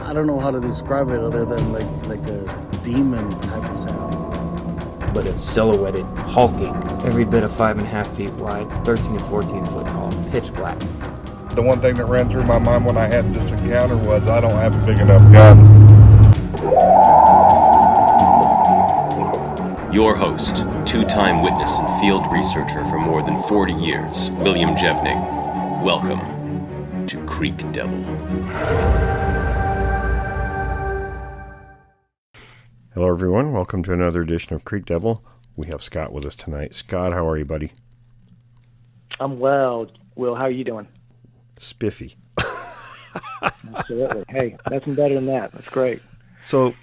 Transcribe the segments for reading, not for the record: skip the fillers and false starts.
I don't know how to describe it other than like a demon type of sound. But it's silhouetted, hulking, every bit of 5.5 feet wide, 13 to 14 foot tall, pitch black. The one thing that ran through my mind when I had this encounter was I don't have a big enough gun. Your host, two-time witness and field researcher for more than 40 years, William Jevning. Welcome to Creek Devil. Hello everyone, welcome to another edition of Creek Devil. We have Scott with us tonight. Scott, how are you, buddy? I'm well. Will, how are you doing? Spiffy. Absolutely. Hey, nothing better than that. That's great. So,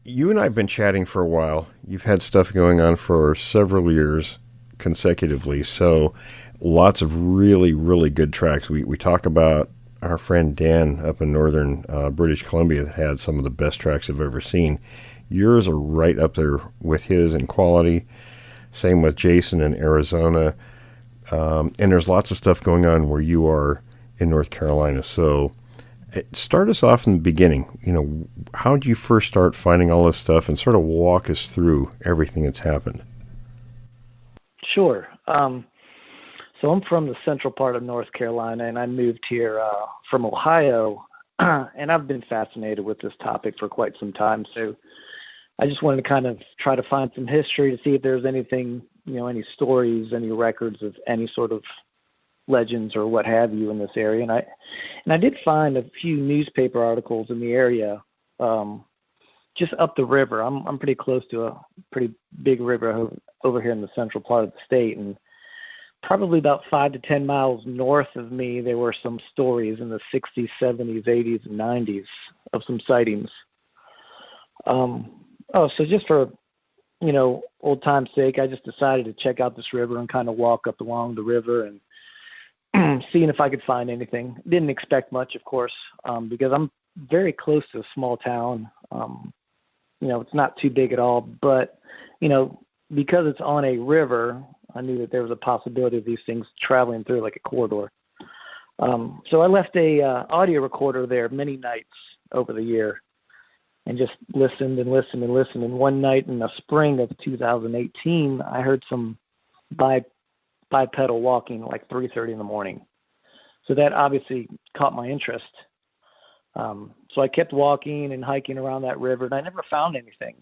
you and I have been chatting for a while. You've had stuff going on for several years consecutively, so lots of really, really good tracks. We talk about our friend Dan up in northern British Columbia that had some of the best tracks I've ever seen. Yours are right up there with his in quality. Same with Jason in Arizona. And there's lots of stuff going on where you are in North Carolina. So start us off in the beginning. You know, how did you first start finding all this stuff, and sort of walk us through everything that's happened? Sure. So I'm from the central part of North Carolina, and I moved here from Ohio, and I've been fascinated with this topic for quite some time. So I just wanted to kind of try to find some history to see if there's anything, you know, any stories, any records of any sort of legends or what have you in this area. And I did find a few newspaper articles in the area, just up the river. I'm pretty close to a pretty big river over here in the central part of the state, and probably about 5 to 10 miles north of me, there were some stories in the 60s, 70s, 80s, and 90s of some sightings. So just for, you know, old time's sake, I just decided to check out this river and kind of walk up along the river and seeing if I could find anything. Didn't expect much, of course, because I'm very close to a small town. You know, it's not too big at all, but, you know, because it's on a river, I knew that there was a possibility of these things traveling through like a corridor. So I left a audio recorder there many nights over the year and just listened and listened and listened. And one night in the spring of 2018, I heard some bipedal walking at like 3:30 in the morning. So that obviously caught my interest. So I kept walking and hiking around that river, and I never found anything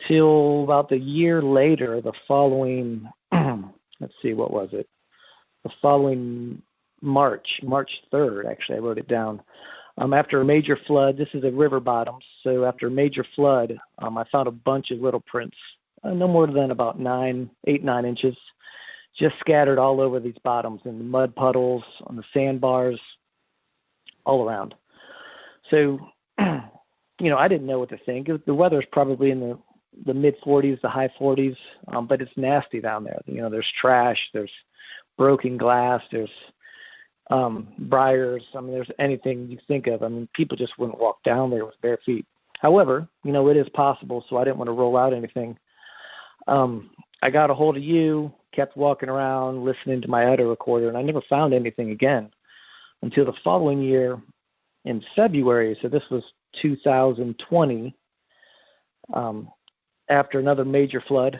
till about the year later, the following, let's see, what was it? The following March 3rd, actually, I wrote it down. After a major flood, this is a river bottom, so after a major flood, I found a bunch of little prints, no more than about 8, 9 inches, just scattered all over these bottoms, in the mud puddles, on the sandbars, all around. So, you know, I didn't know what to think. The weather's probably in the mid-40s, the high 40s, but it's nasty down there. You know, there's trash, there's broken glass, there's briars. I mean, there's anything you think of. I mean, people just wouldn't walk down there with bare feet. However, you know, it is possible, so I didn't want to roll out anything. I got a hold of you, kept walking around, listening to my audio recorder, and I never found anything again until the following year in February. So this was 2020. After another major flood,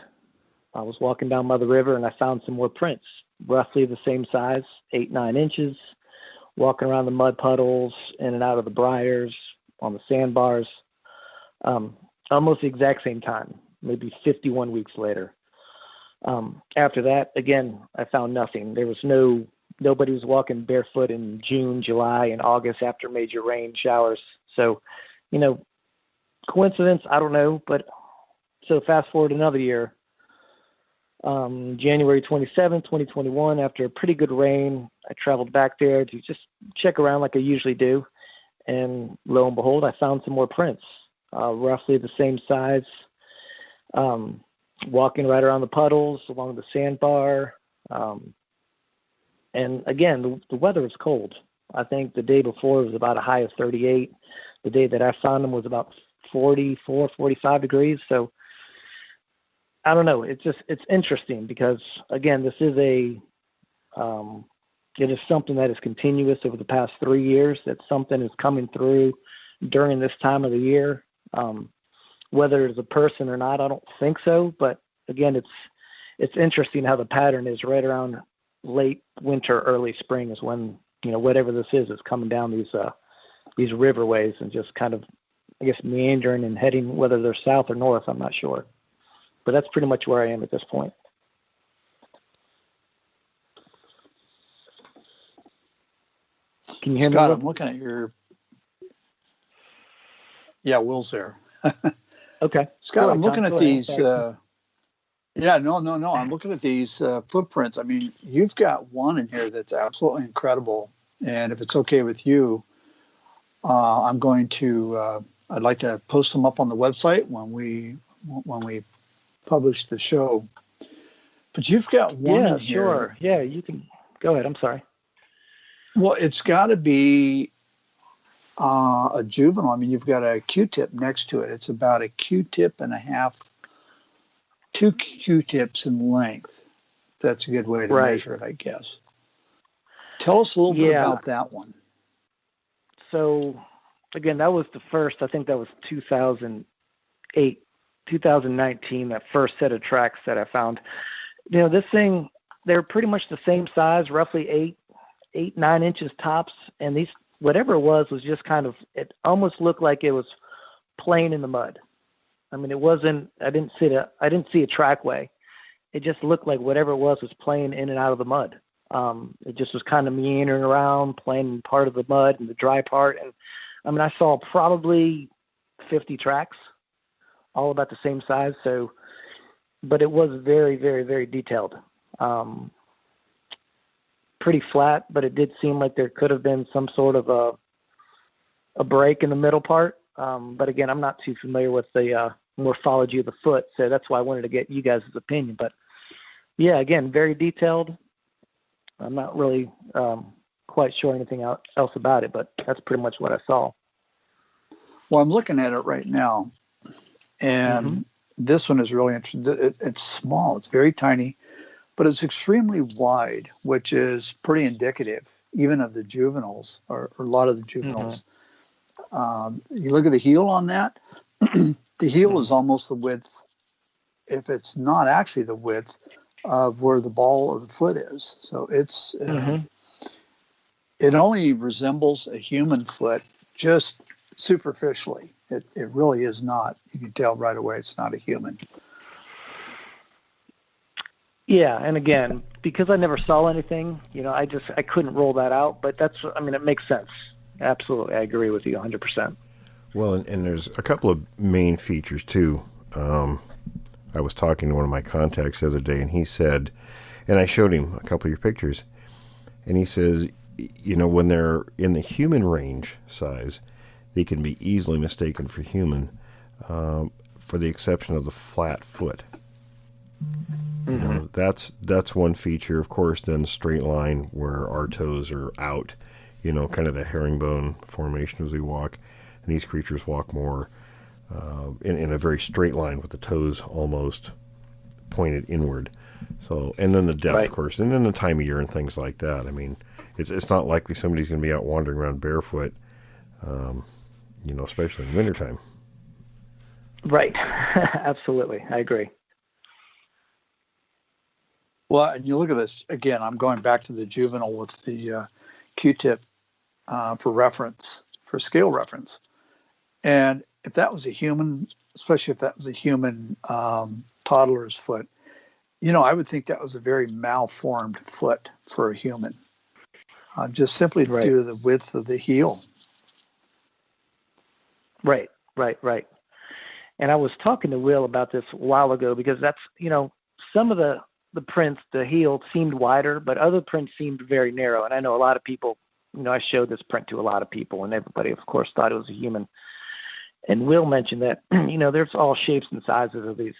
I was walking down Mother River and I found some more prints, roughly the same size, 8, 9 inches, walking around the mud puddles, in and out of the briars, on the sandbars, almost the exact same time, maybe 51 weeks later. After that, again, I found nothing. There was nobody was walking barefoot in June, July, and August after major rain showers. So, you know, coincidence, I don't know, but so fast forward another year, January 27, 2021, after a pretty good rain, I traveled back there to just check around like I usually do. And lo and behold, I found some more prints, roughly the same size, walking right around the puddles, along the sandbar. And again, the weather was cold. I think the day before was about a high of 38. The day that I found them was about 44, 45 degrees. So I don't know. It's interesting because, again, this is it is something that is continuous over the past 3 years, that something is coming through during this time of the year. Whether it's a person or not, I don't think so. But again, it's interesting how the pattern is right around late winter, early spring is when, whatever this is coming down these riverways and just kind of, I guess, meandering and heading, whether they're south or north, I'm not sure. But that's pretty much where I am at this point. Can you hear Scott, me? I'm looking at your... Yeah, Will's there. Okay. Scott, Go I'm ahead, looking Tom. at Go ahead. these... No. I'm looking at these footprints. I mean, you've got one in here that's absolutely incredible. And if it's okay with you, I'm going to... I'd like to post them up on the website when we publish the show. But you've got one in here. Sure. Yeah, you can go ahead. I'm sorry. Well, it's got to be a juvenile. I mean, you've got a Q-tip next to it. It's about a Q-tip and a half, 2 Q-tips in length. That's a good way to measure it, I guess. Tell us a little bit about that one. So, again, that was the first. I think that was 2008, 2019, that first set of tracks that I found. This thing, they're pretty much the same size, roughly 9 inches tops. And these, whatever it was just kind of, it almost looked like it was playing in the mud. I mean, it wasn't, I didn't see a trackway. It just looked like whatever it was playing in and out of the mud. It just was kind of meandering around, playing in part of the mud and the dry part. And I mean, I saw probably 50 tracks, all about the same size. So, but it was very, very, very detailed. Pretty flat, but it did seem like there could have been some sort of a break in the middle part. But again, I'm not too familiar with the morphology of the foot, so that's why I wanted to get you guys' opinion. But yeah, again, very detailed. I'm not really quite sure anything else about it, but that's pretty much what I saw. Well, I'm looking at it right now, and this one is really interesting. It's small. It's very tiny, but it's extremely wide, which is pretty indicative even of the juveniles, or a lot of the juveniles. You look at the heel on that, the heel is almost the width, if it's not actually the width, of where the ball of the foot is. So it's it only resembles a human foot just superficially. It really is not. You can tell right away it's not a human. Yeah, and again, because I never saw anything, I couldn't rule that out. But it makes sense. Absolutely, I agree with you 100%. Well, and there's a couple of main features too. I was talking to one of my contacts the other day, and he said, and I showed him a couple of your pictures, and he says, when they're in the human range size, they can be easily mistaken for human, for the exception of the flat foot. That's one feature. Of course, then straight line where our toes are out, kind of the herringbone formation as we walk, and these creatures walk more in a very straight line with the toes almost pointed inward. So, and then the depth, of course, and then the time of year and things like that. I mean, it's not likely somebody's going to be out wandering around barefoot, especially in wintertime. Right. Absolutely. I agree. Well, and you look at this, again, I'm going back to the juvenile with the Q-tip for reference, for scale reference. And if that was a human, especially if that was a human toddler's foot, I would think that was a very malformed foot for a human, just simply due to the width of the heel. Right. And I was talking to Will about this a while ago, because that's, some of the prints, the heel seemed wider, but other prints seemed very narrow. And I know a lot of people, I showed this print to a lot of people, and everybody, of course, thought it was a human. And Will mentioned that, there's all shapes and sizes of these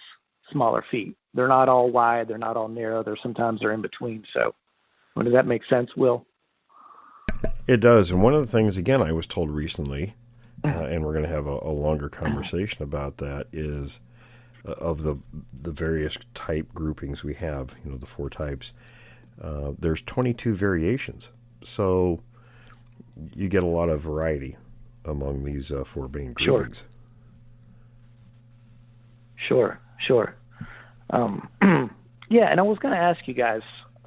smaller feet. They're not all wide. They're not all narrow. Sometimes they're in between. So does that make sense, Will? It does. And one of the things, again, I was told recently, and we're going to have a longer conversation about that, is of the various type groupings we have, the 4 types, there's 22 variations. So you get a lot of variety among these four main Sure. groupings. Sure. Yeah, and I was going to ask you guys,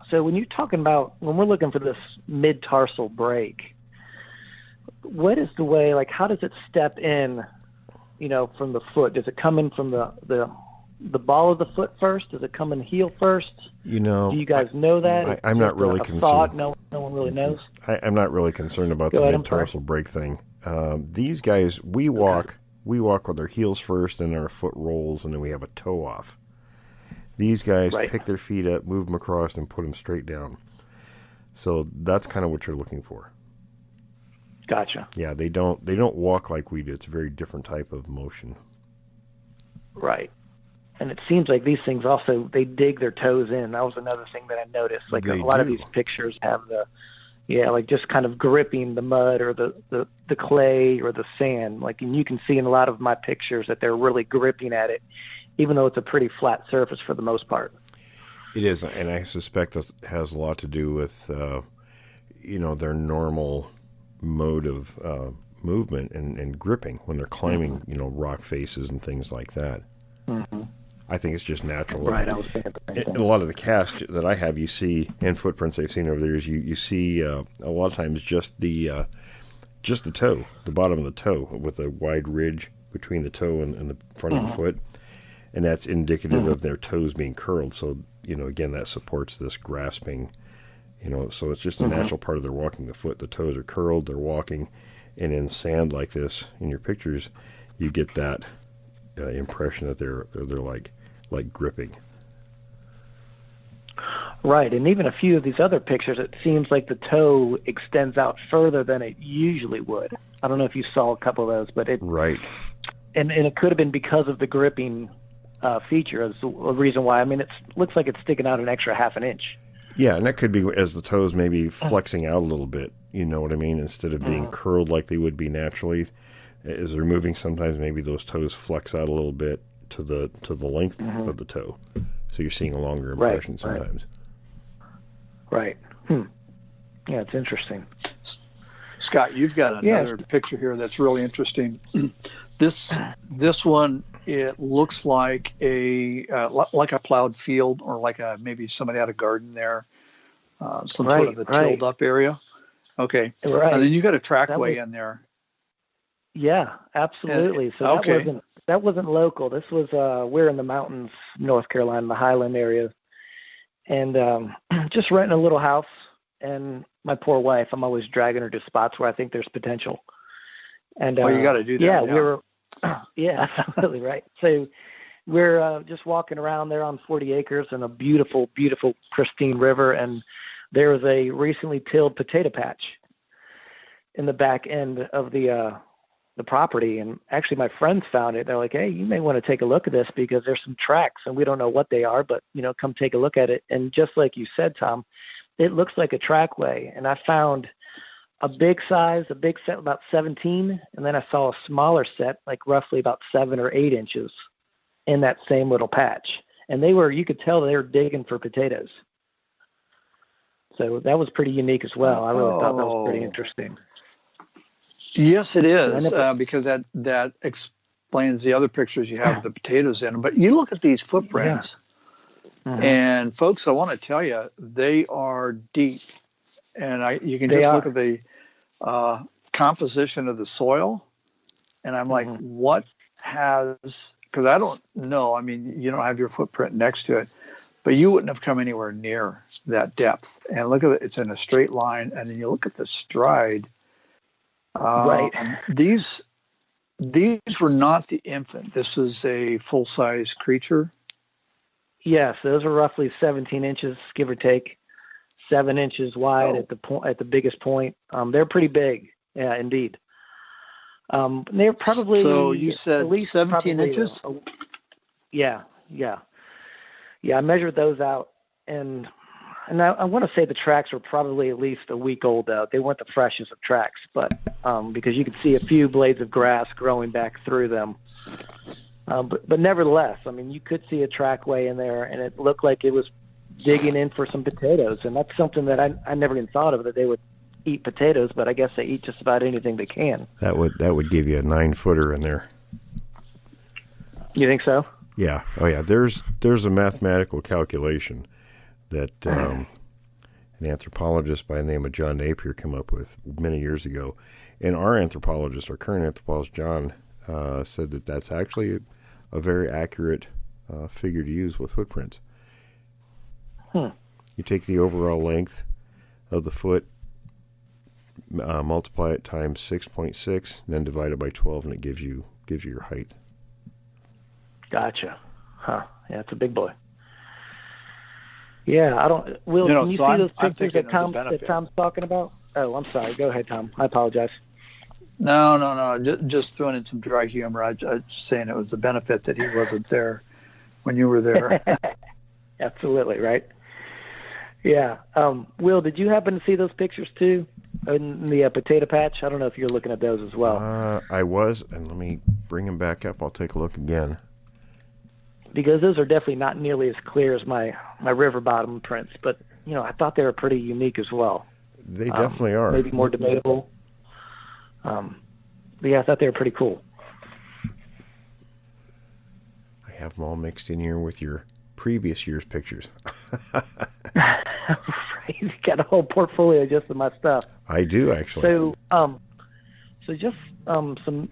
so when you're talking about, when we're looking for this mid-tarsal break, what is the way, like, how does it step in, from the foot? Does it come in from the ball of the foot first? Does it come in heel first? Do you guys know that? I'm not really concerned. No one really knows. I'm not really concerned about Go the ahead, I'm mid-tarsal break thing. These guys, we walk with our heels first, and our foot rolls, and then we have a toe off. These guys pick their feet up, move them across, and put them straight down. So that's kind of what you're looking for. Gotcha. Yeah, they don't walk like we do. It's a very different type of motion. Right. And it seems like these things also, they dig their toes in. That was another thing that I noticed. Like a lot of these pictures have like just kind of gripping the mud or the clay or the sand. Like, and you can see in a lot of my pictures that they're really gripping at it, even though it's a pretty flat surface for the most part. It is, and I suspect that has a lot to do with, their normal mode of movement and gripping when they're climbing, rock faces and things like that. Mm-hmm. I think it's just natural. Right, I was thinking the same thing. A lot of the casts that I have, you see, and footprints I've seen over the years, you see a lot of times just the toe, the bottom of the toe, with a wide ridge between the toe and the front of the foot. And that's indicative of their toes being curled. So, again, that supports this grasping, so it's just a natural part of their walking the foot. The toes are curled, they're walking. And in sand like this, in your pictures, you get that impression that they're like gripping. Right, and even a few of these other pictures, it seems like the toe extends out further than it usually would. I don't know if you saw a couple of those, but it... Right. And it could have been because of the gripping feature as a reason why. I mean, it looks like it's sticking out an extra half an inch. Yeah, and that could be as the toes maybe flexing out a little bit, you know what I mean? Instead of being curled like they would be naturally. As they're moving, sometimes maybe those toes flex out a little bit to the length of the toe. So you're seeing a longer impression sometimes. Right. Yeah, it's interesting. Scott, you've got another picture here that's really interesting. This one, it looks like a plowed field, or like maybe somebody had a garden there, some sort of a tilled up area. Okay, and then you got a trackway in there. Yeah, absolutely. So that wasn't local. This was we're in the mountains, North Carolina, the Highland area, and just renting a little house. And my poor wife, I'm always dragging her to spots where I think there's potential. And you got to do that. Yeah, we were. Yeah, absolutely right. So we're just walking around there on 40 acres and a beautiful, beautiful, pristine river, and there was a recently tilled potato patch in the back end of the property. And actually my friends found it. They're like, hey, you may want to take a look at this because there's some tracks and we don't know what they are, but come take a look at it. And just like you said, Tom, it looks like a trackway. And I found a big set about 17, and then I saw a smaller set, like roughly about 7 or 8 inches in that same little patch. And you could tell they were digging for potatoes. So that was pretty unique as well. I really thought that was pretty interesting. Yes, it is, because that explains the other pictures you have of the potatoes in them. But you look at these footprints, and folks, I want to tell you, they are deep. And you can just look at the composition of the soil, and I'm like, what has, because I don't know, I mean, you don't have your footprint next to it, but you wouldn't have come anywhere near that depth. And look at it, it's in a straight line, and then you look at the stride. These were not the infant. This is a full-size creature. Yes, those are roughly 17 inches, give or take. 7 inches wide at the biggest point. They're pretty big. Yeah, indeed. They're probably, so you said at least 17 inches? Yeah. I measured those out, and I want to say the tracks were probably at least a week old though. They weren't the freshest of tracks, but because you could see a few blades of grass growing back through them. But nevertheless, I mean, you could see a trackway in there, and it looked like it was digging in for some potatoes, and that's something that I never even thought of, that they would eat potatoes, but I guess they eat just about anything they can. That would give you a 9-footer in there. You think so? Yeah. Oh yeah. There's a mathematical calculation that an anthropologist by the name of Jeanae P came up with many years ago, and our current anthropologist John, said that that's actually a very accurate figure to use with footprints. You take the overall length of the foot, multiply it times 6.6, and then divide it by 12, and it gives you your height. Gotcha. Huh. Yeah, it's a big boy. Yeah, I don't. Will, can you see those pictures that Tom's talking about? Oh, I'm sorry. Go ahead, Tom. I apologize. No. Just throwing in some dry humor. I was saying it was a benefit that he wasn't there when you were there. Absolutely, right? Yeah. Will, did you happen to see those pictures too in the potato patch? I don't know if you're looking at those as well. I was, and let me bring them back up. I'll take a look again. Because those are definitely not nearly as clear as my river bottom prints, but I thought they were pretty unique as well. They definitely are. Maybe more debatable. But yeah, I thought they were pretty cool. I have them all mixed in here with your previous year's pictures. Right. You got a whole portfolio just of my stuff. I do, actually. So just some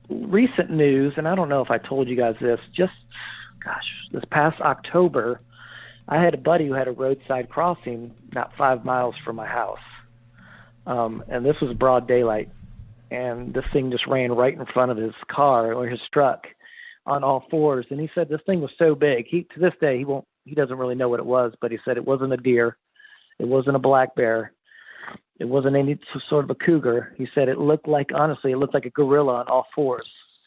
recent news, and I don't know if I told you guys this, this past October, I had a buddy who had a roadside crossing not 5 miles from my house. And this was broad daylight. And this thing just ran right in front of his car or his truck on all fours. And he said this thing was so big. To this day, he doesn't really know what it was, but he said it wasn't a deer. It wasn't a black bear. It wasn't any sort of a cougar. He said it looked like a gorilla on all fours.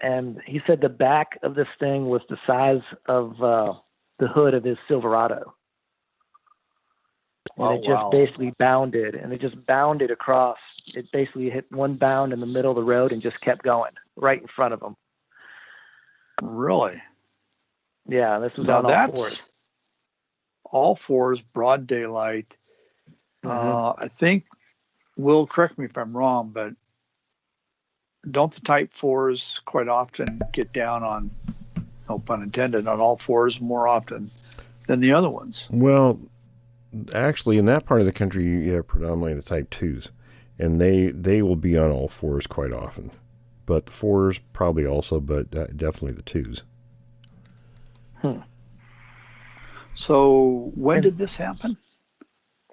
And he said the back of this thing was the size of the hood of his Silverado. And it just basically bounded, and it just bounded across. It basically hit one bound in the middle of the road and just kept going right in front of him. Really? Yeah, this was now on all fours. All fours, broad daylight. I think, Will, correct me if I'm wrong, but don't the type 4s quite often get down on, no pun intended, on all fours more often than the other ones? Well, actually, in that part of the country, you have predominantly the type 2s, and they will be on all fours quite often. But the 4s probably also, but definitely the 2s. So when did this happen?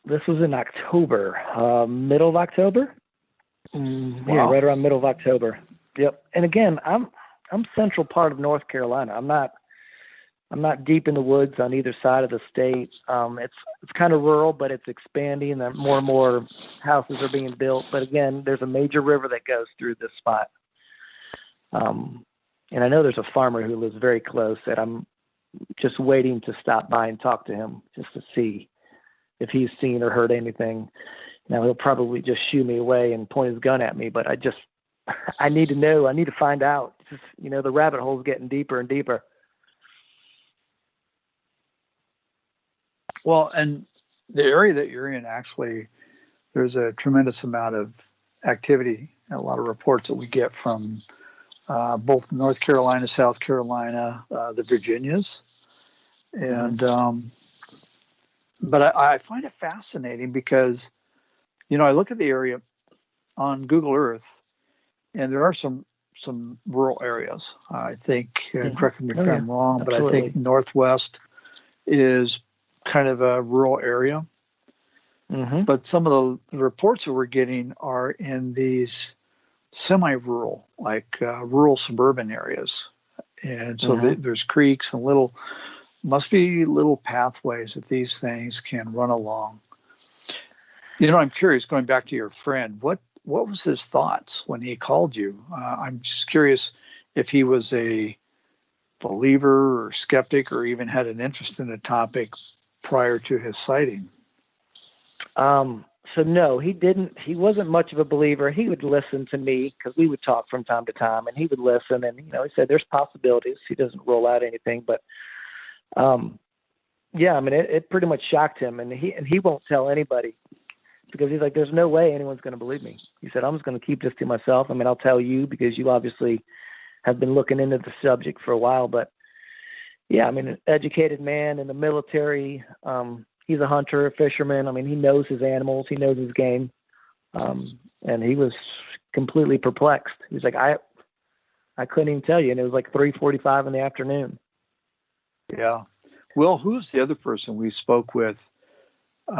This was in October, middle of October. Yeah, right around middle of October. Yep. And again, I'm central part of North Carolina. I'm not deep in the woods on either side of the state. It's kind of rural, but it's expanding. And more and more houses are being built. But again, there's a major river that goes through this spot. And I know there's a farmer who lives very close that I'm just waiting to stop by and talk to him just to see if he's seen or heard anything. Now he'll probably just shoo me away and point his gun at me, but I need to know. I need to find out. Just, the rabbit hole's getting deeper and deeper. Well, and the area that you're in, actually, there's a tremendous amount of activity and a lot of reports that we get from both North Carolina, South Carolina, the Virginias. And, but I find it fascinating because, I look at the area on Google Earth, and there are some rural areas. I think, correct me if I'm wrong, absolutely. But I think Northwest is kind of a rural area. But some of the reports that we're getting are in these semi-rural, like rural suburban areas. And so there's creeks and must be little pathways that these things can run along. I'm curious, going back to your friend, what was his thoughts when he called you? I'm just curious if he was a believer or skeptic or even had an interest in the topic prior to his sighting. So no, he didn't. He wasn't much of a believer. He would listen to me because we would talk from time to time, and he would listen. And he said there's possibilities. He doesn't rule out anything, but yeah, I mean it pretty much shocked him, and he won't tell anybody because he's like, there's no way anyone's going to believe me. He said, I'm just going to keep this to myself. I mean, I'll tell you because you obviously have been looking into the subject for a while, but yeah, I mean, an educated man in the military. He's a hunter, a fisherman. I mean, he knows his animals. He knows his game. And he was completely perplexed. He's like, I couldn't even tell you. And it was like 3:45 in the afternoon. Yeah. Well, who's the other person we spoke with? You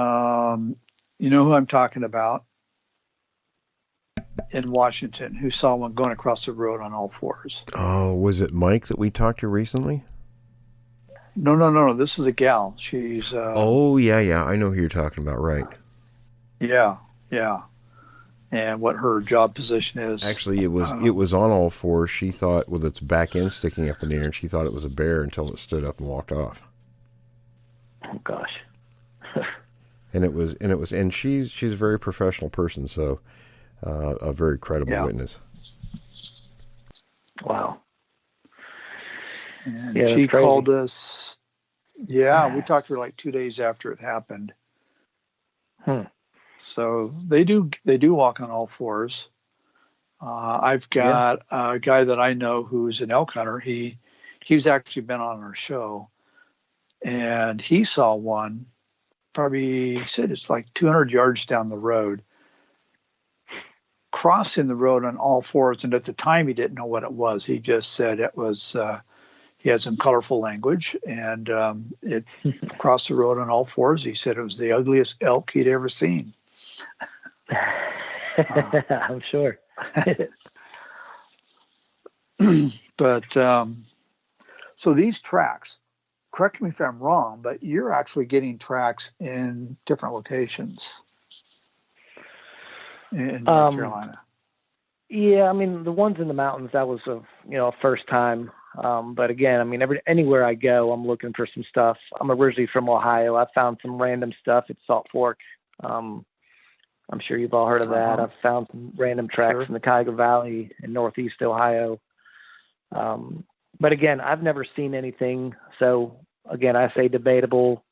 know who I'm talking about in Washington, who saw one going across the road on all fours. Oh, was it Mike that we talked to recently? No. This is a gal. She's. Oh, yeah. I know who you're talking about, right. Yeah. And what her job position is. Actually, it was on all fours. She thought with its back end sticking up in the air, and she thought it was a bear until it stood up and walked off. Oh gosh. and she's a very professional person, so a very credible witness. Wow. And she called us. Yeah, we talked to her like 2 days after it happened. So they do walk on all fours. I've got a guy that I know who's an elk hunter. He's actually been on our show, and he saw one. Probably he said it's like 200 yards down the road, crossing the road on all fours. And at the time, he didn't know what it was. He just said it was. He had some colorful language, and it crossed the road on all fours. He said it was the ugliest elk he'd ever seen. I'm sure. But so these tracks, correct me if I'm wrong, but you're actually getting tracks in different locations in North Carolina. Yeah, I mean, the ones in the mountains, that was a first time. But again, I mean, anywhere I go, I'm looking for some stuff. I'm originally from Ohio. I found some random stuff at Salt Fork. I'm sure you've all heard of that. I've found some random tracks in the Cuyahoga Valley in Northeast Ohio. But again, I've never seen anything. So again, I say debatable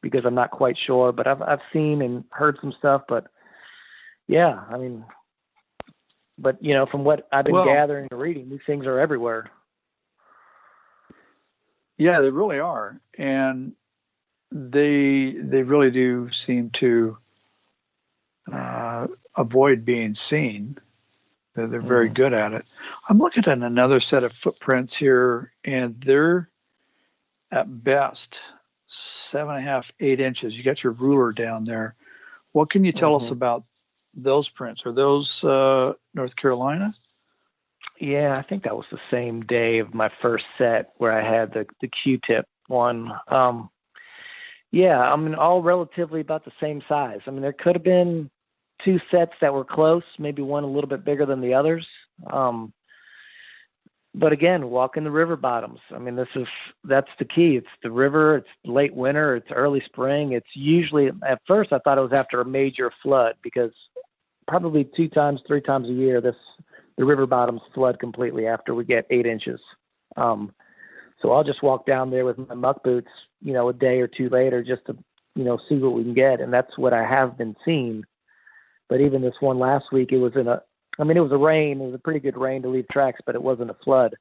because I'm not quite sure, but I've seen and heard some stuff, but yeah, I mean, but from what I've been gathering and reading, these things are everywhere. Yeah, they really are. And they really do seem to avoid being seen. They're very good at it. I'm looking at another set of footprints here, and they're at best 7.5, 8 inches. You got your ruler down there. What can you tell us about those prints? Are those North Carolina? Yeah, I think that was the same day of my first set where I had the Q-tip one. Yeah, I mean, all relatively about the same size. I mean, there could have been 2 sets that were close, maybe one a little bit bigger than the others. But again, walking the river bottoms. I mean, that's the key. It's the river, it's late winter, it's early spring. It's usually, at first I thought it was after a major flood because probably 2 times, 3 times a year, the river bottoms flood completely after we get 8 inches. So I'll just walk down there with my muck boots, a day or 2 later just to, see what we can get. And that's what I have been seeing. But even this one last week, it was it was a rain. It was a pretty good rain to leave tracks, but it wasn't a flood.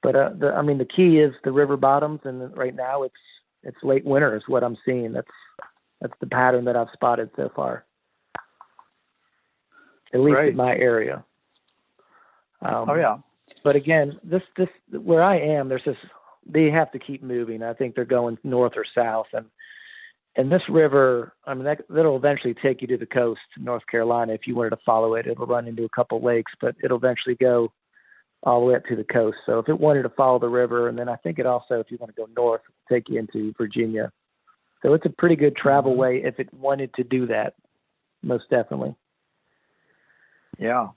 But the key is the river bottoms, and right now it's late winter is what I'm seeing. That's the pattern that I've spotted so far, at least in my area. But again, this where I am, they have to keep moving. I think they're going north or south, and this river, I mean, that'll eventually take you to the coast, North Carolina. If you wanted to follow it, it'll run into a couple lakes, but it'll eventually go all the way up to the coast. So if it wanted to follow the river, and then I think it also, if you want to go north, it'll take you into Virginia. So it's a pretty good travel way if it wanted to do that, most definitely. Yeah.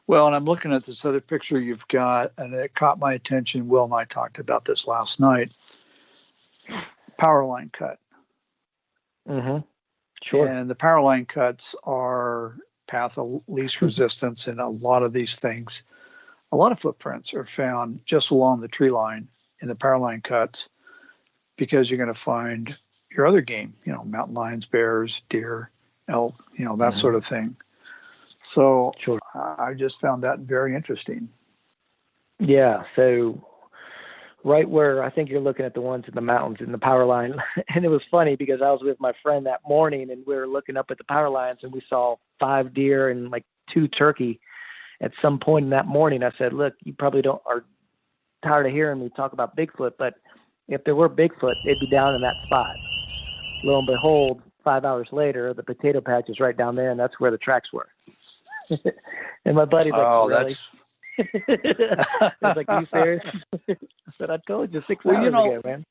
Well, and I'm looking at this other picture you've got, and it caught my attention. Will and I talked about this last night. Power line cut. Sure. And the power line cuts are path of least resistance, and a lot of these things, a lot of footprints are found just along the tree line in the power line cuts because you're going to find your other game, mountain lions, bears, deer, elk, that sort of thing. So Sure. I just found that very interesting. Yeah. So right where I think you're looking at the ones in the mountains in the power line. And it was funny because I was with my friend that morning and we were looking up at the power lines and we saw 5 deer and like 2 turkey at some point in that morning. I said, look, you probably are tired of hearing me talk about Bigfoot, but if there were Bigfoot, they'd be down in that spot. Lo and behold, 5 hours later, the potato patch is right down there, and that's where the tracks were. And my buddy's like, Oh, really? I was like, are you serious? I said, I told you 6 hours ago, man.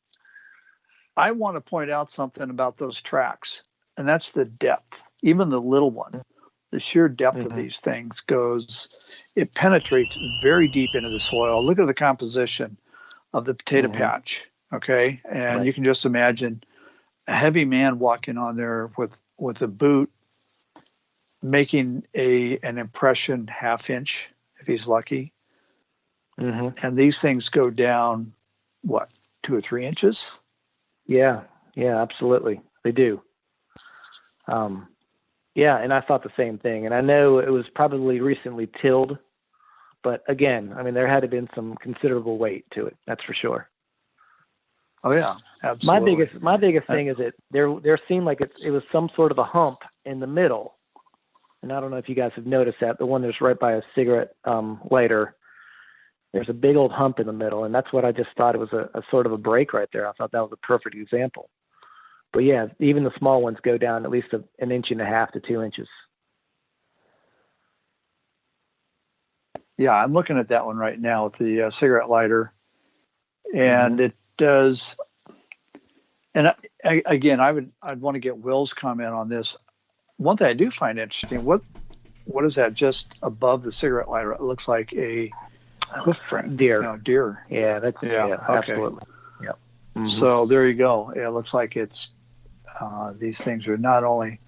I want to point out something about those tracks, and that's the depth. Even the little one, the sheer depth of these things it penetrates very deep into the soil. Look at the composition of the potato patch, okay? And you can just imagine a heavy man walking on there with a boot, making an impression 1/2 inch if he's lucky. And these things go down, what, 2 or 3 inches? Yeah, absolutely. They do. Yeah, and I thought the same thing. And I know it was probably recently tilled, but again, I mean, there had to have been some considerable weight to it. That's for sure. Oh yeah, absolutely. My biggest thing is that there seemed like it was some sort of a hump in the middle. And I don't know if you guys have noticed that, the one that's right by a cigarette lighter, there's a big old hump in the middle. And that's what I just thought it was a sort of a break right there. I thought that was a perfect example. But yeah, even the small ones go down at least 1.5 inches to 2 inches. Yeah, I'm looking at that one right now with the cigarette lighter. And it does. And I'd want to get Will's comment on this. One thing I do find interesting, what is that just above the cigarette lighter? It looks like a hoof print. Deer. Deer. Yeah, that's okay. Absolutely. Yep. So there you go. It looks like it's these things are not only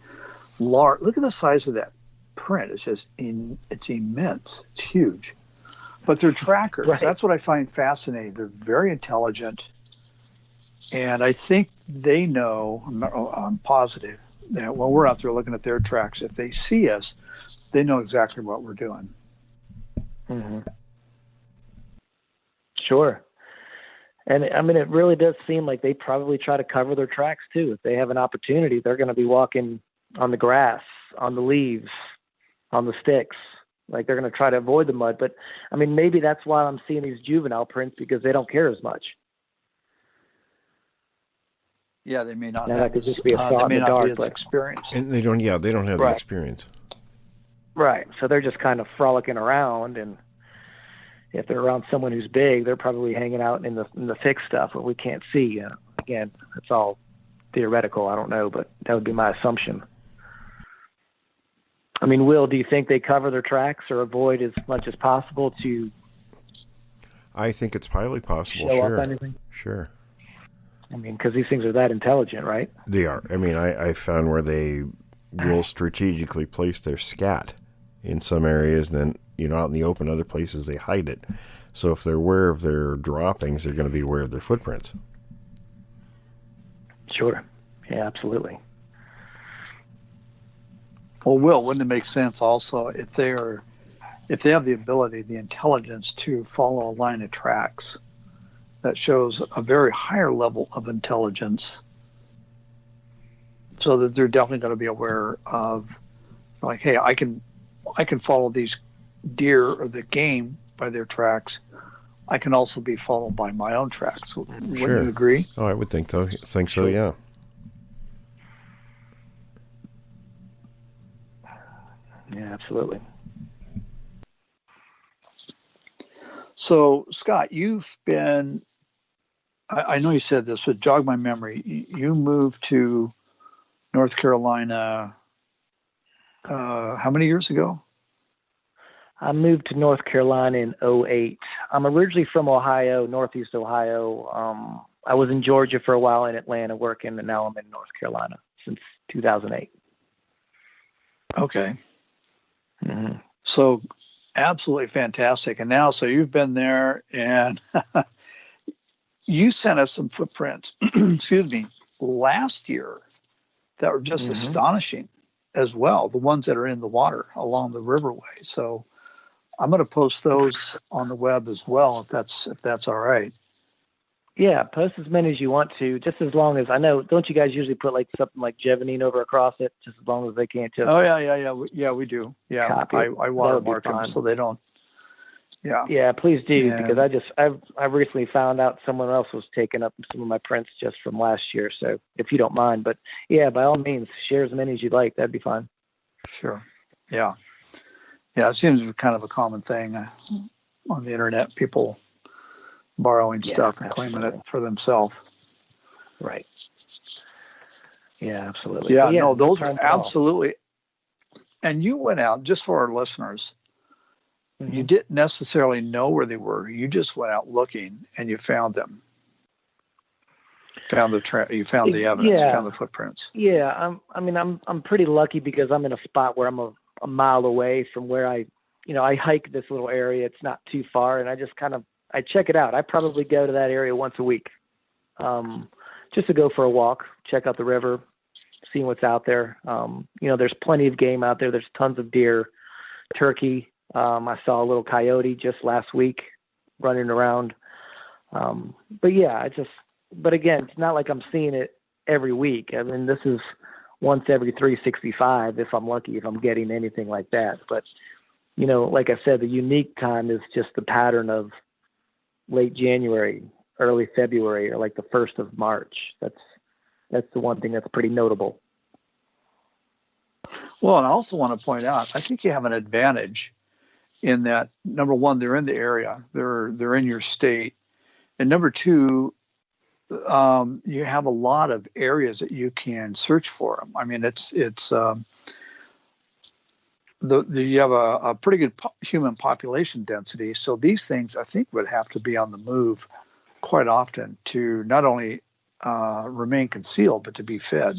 large. Look at the size of that print. It's just it's immense. It's huge. But they're trackers. Right. That's what I find fascinating. They're very intelligent. And I think they know, I'm positive, that when we're out there looking at their tracks, if they see us, they know exactly what we're doing. Sure. And I mean, it really does seem like they probably try to cover their tracks too. If they have an opportunity, they're going to be walking on the grass, on the leaves, on the sticks. Like they're going to try to avoid the mud. But I mean, maybe that's why I'm seeing these juvenile prints, because they don't care as much. Yeah, they may not. Now, that could just be a thought in the dark, but experience. And they don't have the experience. Right. So they're just kind of frolicking around, and if they're around someone who's big, they're probably hanging out in the thick stuff where we can't see. Again, it's all theoretical. I don't know, but that would be my assumption. I mean, Will, do you think they cover their tracks or avoid as much as possible to? I think it's highly possible. Show up anything? Sure. I mean, because these things are that intelligent, right? They are. I mean, I found where they will strategically place their scat in some areas, and then, out in the open, other places they hide it. So if they're aware of their droppings, they're going to be aware of their footprints. Sure. Yeah, absolutely. Well, Will, wouldn't it make sense also if they have the ability, the intelligence to follow a line of tracks that shows a very higher level of intelligence, so that they're definitely going to be aware of, like, hey, I can follow these deer or the game by their tracks. I can also be followed by my own tracks. Wouldn't you agree? Oh, I would think so. So, yeah. Yeah, absolutely. So, Scott, you've been, I know you said this, but jog my memory. You moved to North Carolina how many years ago? I moved to North Carolina in 2008. I'm originally from Ohio, Northeast Ohio. I was in Georgia for a while, in Atlanta working, and now I'm in North Carolina since 2008. Okay. So absolutely fantastic. And now, so you've been there, and you sent us some footprints, excuse me, last year that were just astonishing. as well, the ones that are in the water along the riverway. So I'm going to post those on the web as well, if that's all right. Yeah, post as many as you want to, just as long as I know. Don't you guys usually put like something like Jevning over across it, just as long as they can't just? Oh yeah, we do. Yeah, copy it. I watermark them fine. so they don't. Yeah. Yeah, please do, And- because I've recently found out someone else was taking up some of my prints just from last year. So if you don't mind, but yeah, by all means, share as many as you'd like. That'd be fine. Sure. Yeah. Yeah, it seems kind of a common thing on the internet. People borrowing stuff and claiming it for themselves. Right. Yeah, absolutely. Yeah, But no, those are problem at all. absolutely. And you went out, just for our listeners, Mhm. you didn't necessarily know where they were. You just went out looking and you found them. You found the evidence, Yeah. found the footprints. Yeah, I'm pretty lucky because I'm in a spot where I'm a mile away from where I hike this little area. It's not too far, and I just I check it out. I probably go to that area once a week, just to go for a walk, check out the river, see what's out there. There's plenty of game out there. There's tons of deer, turkey. I saw a little coyote just last week running around. But again, it's not like I'm seeing it every week. I mean, this is once every 365 if I'm lucky, if I'm getting anything like that. But, like I said, the unique time is just the pattern of late January, early February, or like the 1st of March. That's the one thing that's pretty notable. Well, and I also want to point out, I think you have an advantage in that, number one, they're in the area, they're in your state, and number two, you have a lot of areas that you can search for them. I mean, you have a pretty good human population density, so these things I think would have to be on the move quite often to not only remain concealed but to be fed.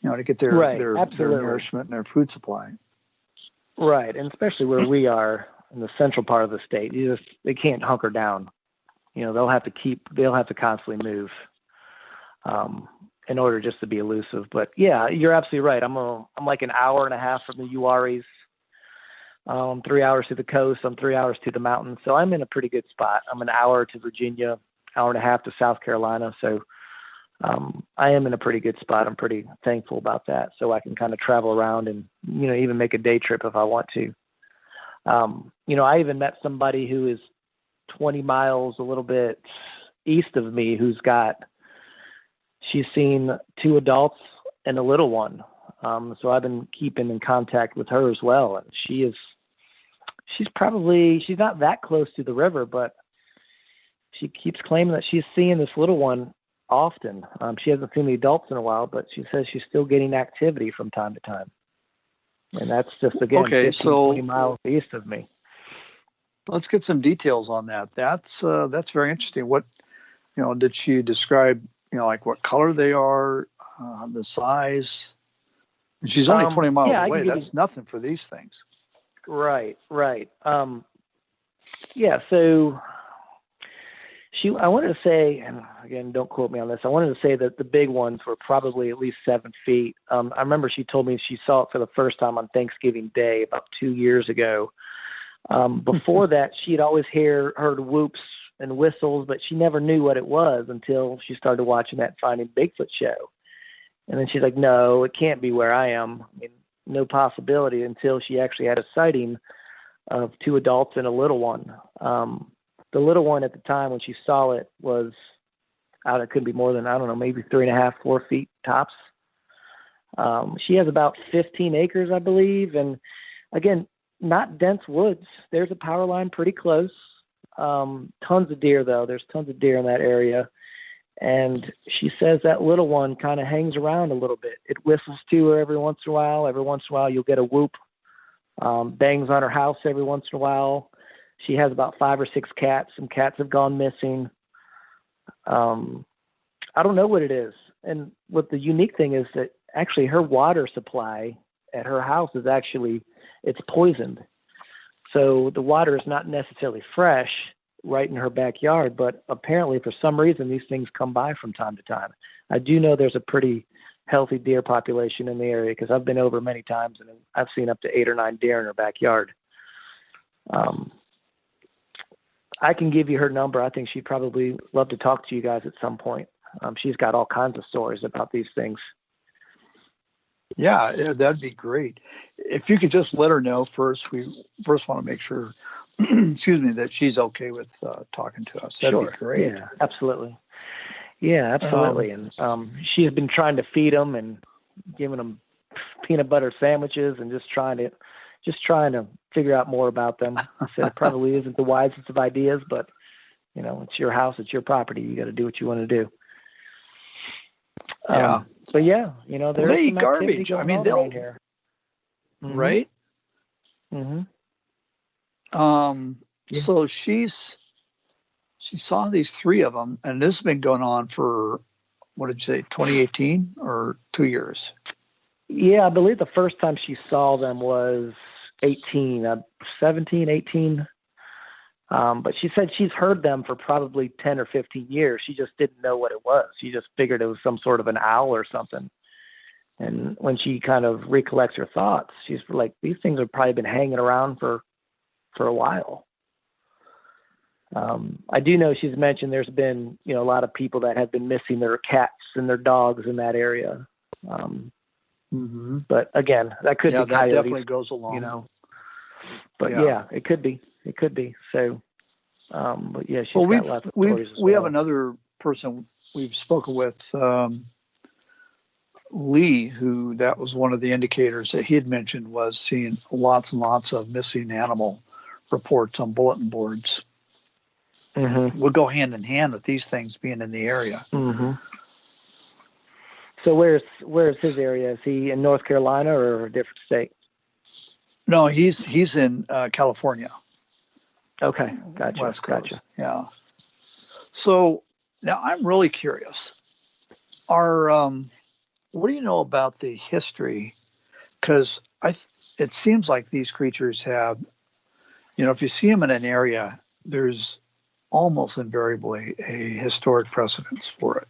To get their nourishment and their food supply. Right, and especially where we are in the central part of the state, they can't hunker down. They'll have to constantly move in order just to be elusive. But yeah, you're absolutely right. I'm like an hour and a half from the UARTs, 3 hours to the coast. I'm 3 hours to the mountains. So I'm in a pretty good spot. I'm an hour to Virginia, hour and a half to South Carolina. So I am in a pretty good spot. I'm pretty thankful about that. So I can kind of travel around and, even make a day trip if I want to. I even met somebody who is 20 miles a little bit east of me she's seen 2 adults and a little one. So I've been keeping in contact with her as well. And she's not that close to the river, but she keeps claiming that she's seeing this little one often. She hasn't seen the adults in a while, but she says she's still getting activity from time to time. And that's just, again, 20 miles east of me. Let's get some details on that. That's very interesting. What, did she describe, like what color they are, the size? And she's only 20 miles away. That's nothing for these things. Right. So I wanted to say, and again, don't quote me on this, I wanted to say that the big ones were probably at least 7 feet. I remember she told me she saw it for the first time on Thanksgiving Day about 2 years ago. Before that, she'd always heard whoops and whistles, but she never knew what it was until she started watching that Finding Bigfoot show. And then she's like, no, it can't be where I am. I mean, no possibility, until she actually had a sighting of 2 adults and a little one. The little one at the time when she saw it was out. It couldn't be more than, I don't know, maybe 3.5, 4 feet tops. She has about 15 acres, I believe. And again, not dense woods. There's a power line pretty close. Tons of deer, though. There's tons of deer in that area. And she says that little one kind of hangs around a little bit. It whistles to her every once in a while. Every once in a while, you'll get a whoop. Bangs on her house every once in a while. She has about 5 or 6 cats. Some cats have gone missing. I don't know what it is. And what the unique thing is that actually her water supply at her house is it's poisoned. So the water is not necessarily fresh right in her backyard, but apparently for some reason these things come by from time to time. I do know there's a pretty healthy deer population in the area, because I've been over many times and I've seen up to 8 or 9 deer in her backyard. I can give you her number. I think she'd probably love to talk to you guys at some point. She's got all kinds of stories about these things. Yeah, that'd be great. If you could just let her know first, we first want to make sure, excuse me, that she's okay with talking to us. That'd Sure. be great. Yeah, absolutely. Yeah, absolutely. And she's been trying to feed them and giving them peanut butter sandwiches and just trying to figure out more about them. I said it probably isn't the wisest of ideas, but you know, it's your house, it's your property. You got to do what you want to do. Yeah. But yeah, you know, there's they some eat garbage. I mean, they'll here. Mm-hmm. Right. Mm-hmm. Yeah. So she saw these 3 of them, and this has been going on for, what did you say, 2018 or 2 years? Yeah, I believe the first time she saw them was 17, 18. But she said she's heard them for probably 10 or 15 years. She just didn't know what it was. She just figured it was some sort of an owl or something. And when she kind of recollects her thoughts, she's like, these things have probably been hanging around for a while. I do know she's mentioned there's been, you know, a lot of people that have been missing their cats and their dogs in that area. But again, that could be that coyotes, definitely goes along. you know. But yeah, it could be. It could be. So, but yeah, she's got lots of stories. We have another person we've spoken with, Lee, who that was one of the indicators that he had mentioned, was seeing lots and lots of missing animal reports on bulletin boards. Mm-hmm. Would go hand in hand with these things being in the area. Mm-hmm. So where's his area? Is he in North Carolina or a different state? No, he's in California. Okay, gotcha. West Coast. Gotcha. Yeah. So now I'm really curious. What do you know about the history? Because it seems like these creatures have, you know, if you see them in an area, there's almost invariably a historic precedence for it.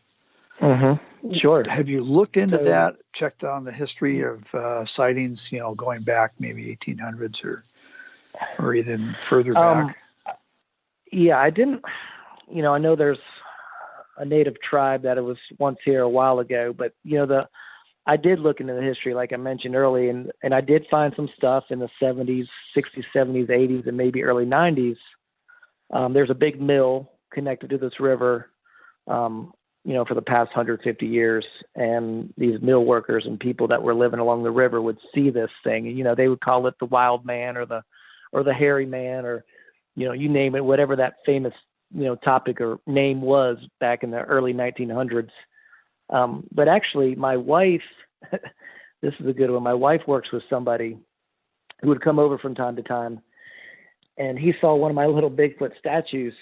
Mm-hmm. Sure. Have you looked into that? Checked on the history of sightings, you know, going back maybe 1800s or even further back? Yeah, I didn't. You know, I know there's a native tribe that it was once here a while ago, but you know, I did look into the history, like I mentioned earlier, and I did find some stuff in the 70s, 60s, 70s, 80s, and maybe early 90s. There's a big mill connected to this river, you know, for the past 150 years. And these mill workers and people that were living along the river would see this thing. And, you know, they would call it the wild man or the hairy man, or, you know, you name it, whatever that famous, you know, topic or name was back in the early 1900s. But actually my wife, this is a good one. My wife works with somebody who would come over from time to time, and he saw one of my little Bigfoot statues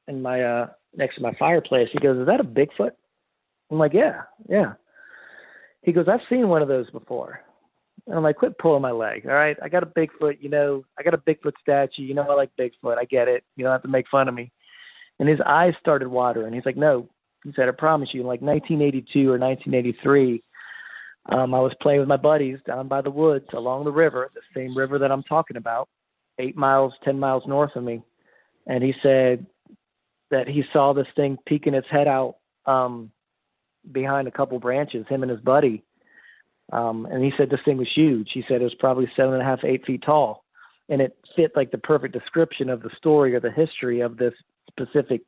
in my, next to my fireplace. He goes, "Is that a Bigfoot?" I'm like, yeah. He goes, "I've seen one of those before." And I'm like, "Quit pulling my leg. All right. I got a Bigfoot, you know, I got a Bigfoot statue. You know, I like Bigfoot. I get it. You don't have to make fun of me." And his eyes started watering. He's like, "No," he said, "I promise you, in like 1982 or 1983, I was playing with my buddies down by the woods along the river, the same river that I'm talking about, 8 miles, 10 miles north of me." And he said that he saw this thing peeking its head out behind a couple branches, him and his buddy. And he said this thing was huge. He said it was probably 7.5, 8 feet tall. And it fit like the perfect description of the story or the history of this specific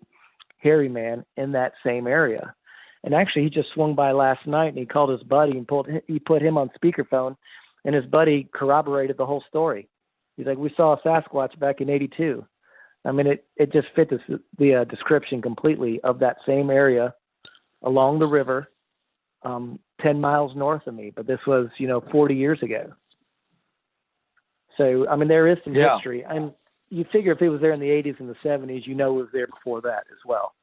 hairy man in that same area. And actually, he just swung by last night and he called his buddy and he put him on speakerphone, and his buddy corroborated the whole story. He's like, "We saw a Sasquatch back in 82. I mean, it just fit the description completely of that same area along the river, 10 miles north of me. But this was, you know, 40 years ago. So, I mean, there is some history. And you figure if it was there in the 80s and the 70s, you know, it was there before that as well.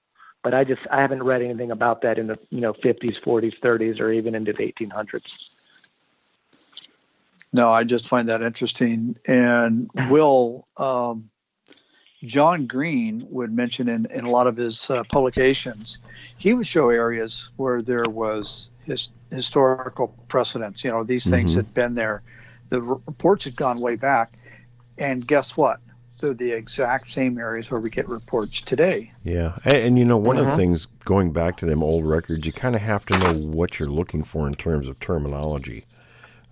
But I haven't read anything about that in the, you know, 50s, 40s, 30s, or even into the 1800s. No, I just find that interesting. And Will, John Green would mention in a lot of his publications, he would show areas where there was historical precedents. These things had been there. The reports had gone way back. And guess what? They're the exact same areas where we get reports today. Yeah. And one of the things, going back to them old records, you kind of have to know what you're looking for in terms of terminology.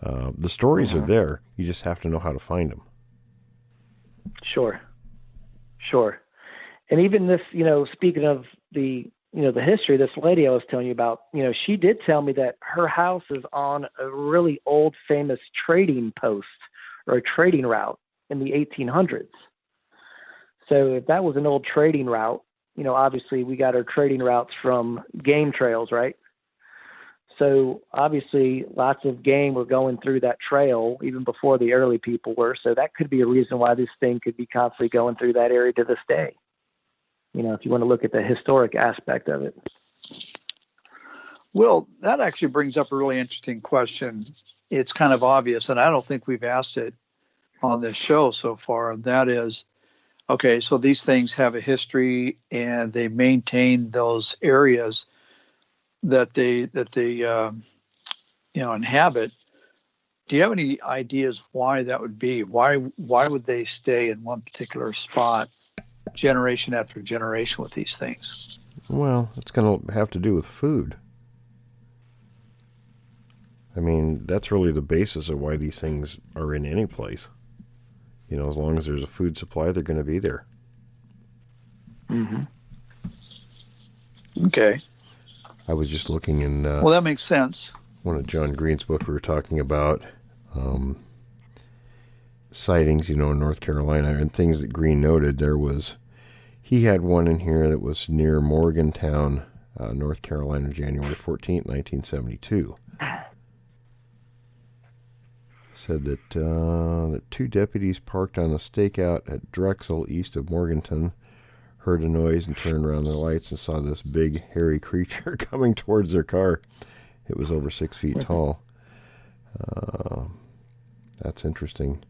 The stories are there. You just have to know how to find them. Sure. And even this, speaking of the history, this lady I was telling you about, she did tell me that her house is on a really old, famous trading post or a trading route in the 1800s. So if that was an old trading route, obviously we got our trading routes from game trails, right? So obviously lots of game were going through that trail even before the early people were. So that could be a reason why this thing could be constantly going through that area to this day. If you want to look at the historic aspect of it. Well, that actually brings up a really interesting question. It's kind of obvious, and I don't think we've asked it on this show so far. And that is, okay, so these things have a history and they maintain those areas that they inhabit. Do you have any ideas why that would be? Why would they stay in one particular spot generation after generation with these things? Well, it's going to have to do with food. I mean, that's really the basis of why these things are in any place. As long as there's a food supply, they're going to be there. Mm-hmm. Okay. I was just looking in... well, that makes sense. One of John Green's books, we were talking about sightings, in North Carolina, and things that Green noted. He had one in here that was near Morgantown, North Carolina, January 14th, 1972. Said that two deputies parked on a stakeout at Drexel, east of Morganton, heard a noise and turned around their lights and saw this big, hairy creature coming towards their car. It was over 6 feet tall. That's interesting.